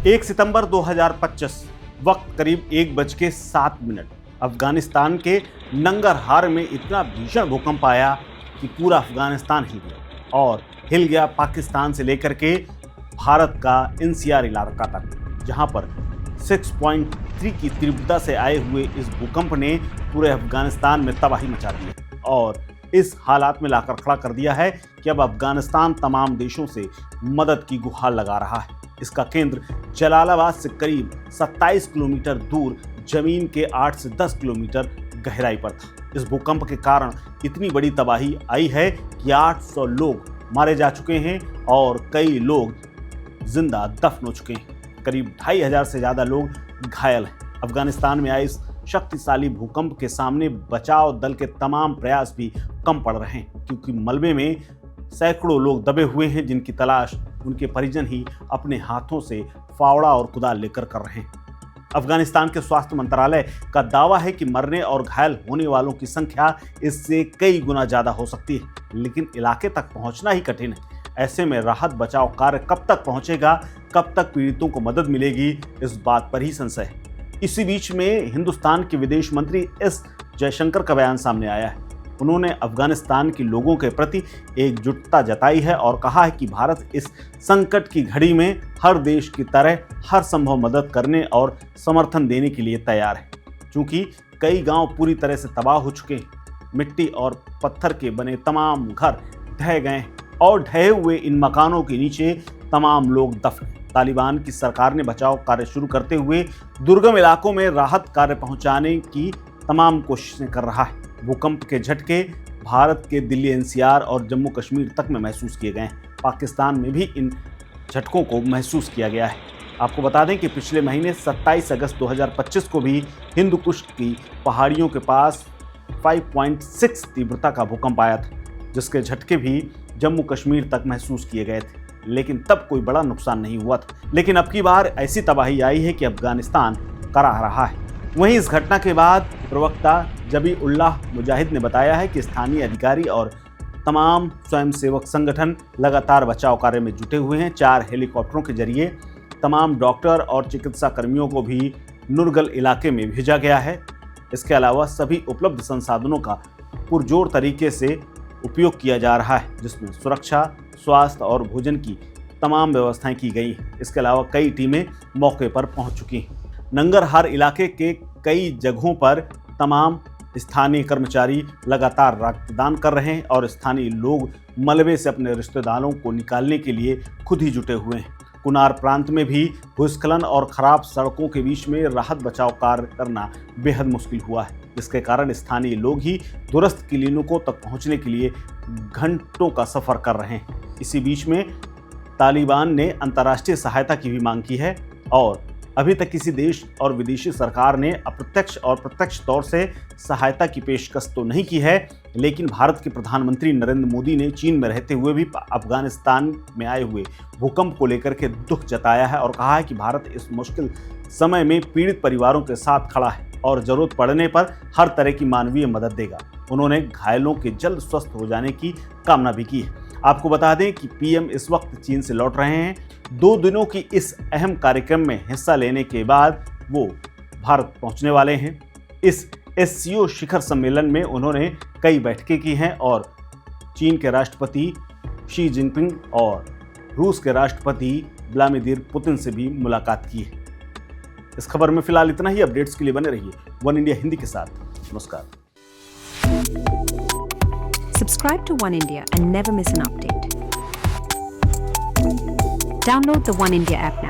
1 सितंबर 2025 वक्त करीब 1:07 अफगानिस्तान के नंगरहार में इतना भीषण भूकंप आया कि पूरा अफगानिस्तान हिल गया और हिल गया पाकिस्तान से लेकर के भारत का एनसीआर इलाका तक, जहां पर 6.3 की तीव्रता से आए हुए इस भूकंप ने पूरे अफगानिस्तान में तबाही मचा दी है और इस हालात में लाकर खड़ा कर दिया है कि अब अफगानिस्तान तमाम देशों से मदद की गुहार लगा रहा है। इसका केंद्र जलालाबाद से करीब 27 किलोमीटर दूर जमीन के 8 से 10 किलोमीटर गहराई पर था। इस भूकंप के कारण इतनी बड़ी तबाही आई है कि 800 लोग मारे जा चुके हैं और कई लोग जिंदा दफन हो चुके हैं। करीब 2500 से ज़्यादा लोग घायल हैं। अफगानिस्तान में आए इस शक्तिशाली भूकंप के सामने बचाव दल के तमाम प्रयास भी कम पड़ रहे हैं, क्योंकि मलबे में सैकड़ों लोग दबे हुए हैं जिनकी तलाश उनके परिजन ही अपने हाथों से फावड़ा और कुदाल लेकर कर रहे हैं। अफगानिस्तान के स्वास्थ्य मंत्रालय का दावा है कि मरने और घायल होने वालों की संख्या इससे कई गुना ज़्यादा हो सकती है, लेकिन इलाके तक पहुंचना ही कठिन है। ऐसे में राहत बचाव कार्य कब तक पहुंचेगा, कब तक पीड़ितों को मदद मिलेगी, इस बात पर ही संशय है। इसी बीच में हिंदुस्तान के विदेश मंत्री एस जयशंकर का बयान सामने आया है। उन्होंने अफगानिस्तान के लोगों के प्रति एकजुटता जताई है और कहा है कि भारत इस संकट की घड़ी में हर देश की तरह हर संभव मदद करने और समर्थन देने के लिए तैयार है। चूंकि कई गांव पूरी तरह से तबाह हो चुके हैं, मिट्टी और पत्थर के बने तमाम घर ढह गए और ढहे हुए इन मकानों के नीचे तमाम लोग दफन हैं। तालिबान की सरकार ने बचाव कार्य शुरू करते हुए दुर्गम इलाकों में राहत कार्य पहुंचाने की तमाम कोशिशें कर रहा है। भूकंप के झटके भारत के दिल्ली एनसीआर और जम्मू कश्मीर तक में महसूस किए गए हैं। पाकिस्तान में भी इन झटकों को महसूस किया गया है। आपको बता दें कि पिछले महीने 27 अगस्त 2025 को भी हिंदू कुश की पहाड़ियों के पास 5.6 तीव्रता का भूकंप आया था, जिसके झटके भी जम्मू कश्मीर तक महसूस किए गए थे, लेकिन तब कोई बड़ा नुकसान नहीं हुआ था। लेकिन अब की बार ऐसी तबाही आई है कि अफगानिस्तान कराह रहा है। वहीं इस घटना के बाद प्रवक्ता जबीउल्लाह मुजाहिद ने बताया है कि स्थानीय अधिकारी और तमाम स्वयंसेवक संगठन लगातार बचाव कार्य में जुटे हुए हैं। 4 हेलीकॉप्टरों के जरिए तमाम डॉक्टर और चिकित्सा कर्मियों को भी नुरगल इलाके में भेजा गया है। इसके अलावा सभी उपलब्ध संसाधनों का पुरजोर तरीके से उपयोग किया जा रहा है, जिसमें सुरक्षा, स्वास्थ्य और भोजन की तमाम व्यवस्थाएं की गई हैं। इसके अलावा कई टीमें मौके पर पहुंच चुकी हैं। नंगरहार इलाके के कई जगहों पर तमाम स्थानीय कर्मचारी लगातार रक्तदान कर रहे हैं और स्थानीय लोग मलबे से अपने रिश्तेदारों को निकालने के लिए खुद ही जुटे हुए हैं। कुनार प्रांत में भी भूस्खलन और खराब सड़कों के बीच में राहत बचाव कार्य करना बेहद मुश्किल हुआ है, जिसके कारण स्थानीय लोग ही दूरस्थ क्लिनिकों तक पहुंचने के लिए घंटों का सफर कर रहे हैं। इसी बीच में तालिबान ने अंतर्राष्ट्रीय सहायता की भी मांग की है और अभी तक किसी देश और विदेशी सरकार ने अप्रत्यक्ष और प्रत्यक्ष तौर से सहायता की पेशकश तो नहीं की है, लेकिन भारत के प्रधानमंत्री नरेंद्र मोदी ने चीन में रहते हुए भी अफगानिस्तान में आए हुए भूकंप को लेकर के दुख जताया है और कहा है कि भारत इस मुश्किल समय में पीड़ित परिवारों के साथ खड़ा है और जरूरत पड़ने पर हर तरह की मानवीय मदद देगा। उन्होंने घायलों के जल्द स्वस्थ हो जाने की कामना भी की है। आपको बता दें कि पीएम इस वक्त चीन से लौट रहे हैं। 2 दिनों की इस अहम कार्यक्रम में हिस्सा लेने के बाद वो भारत पहुंचने वाले हैं। इस एससीओ शिखर सम्मेलन में उन्होंने कई बैठकें की हैं और चीन के राष्ट्रपति शी जिनपिंग और रूस के राष्ट्रपति व्लादिमीर पुतिन से भी मुलाकात की है। इस खबर में फिलहाल इतना ही। अपडेट्स के लिए बने रहिए वन इंडिया हिंदी के साथ। नमस्कार। Subscribe to One India and never miss an update. Download the One India app now.